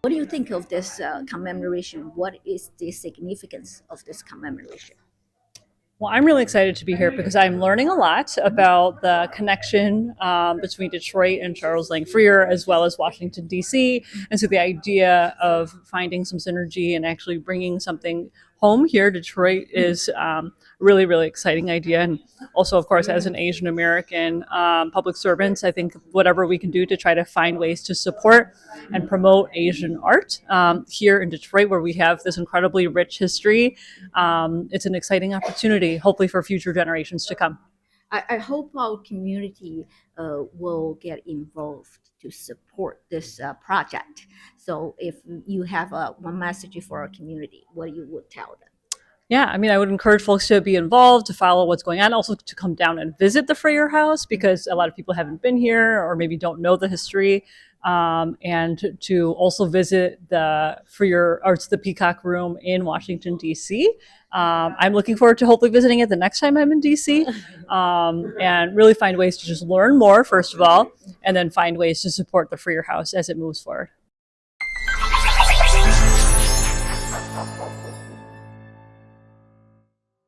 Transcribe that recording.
What do you think of this commemoration? What is the significance of this commemoration? Well, I'm really excited to be here because I'm learning a lot about the connection between Detroit and Charles Lang Freer, as well as Washington, D.C. And so the idea of finding some synergy and actually bringing something home here, Detroit, is really, really exciting idea. And also, of course, as an Asian American public servant, I think whatever we can do to try to find ways to support and promote Asian art here in Detroit, where we have this incredibly rich history, it's an exciting opportunity, hopefully for future generations to come. I hope our community will get involved to support this project. So, if you have one message for our community, what you would tell them? Yeah, I mean, I would encourage folks to be involved, to follow what's going on, also to come down and visit the Freer House because a lot of people haven't been here or maybe don't know the history. And to also visit the Freer Arts, the Peacock Room in Washington, D.C. I'm looking forward to hopefully visiting it the next time I'm in D.C. And really find ways to just learn more, first of all, and then find ways to support the Freer House as it moves forward.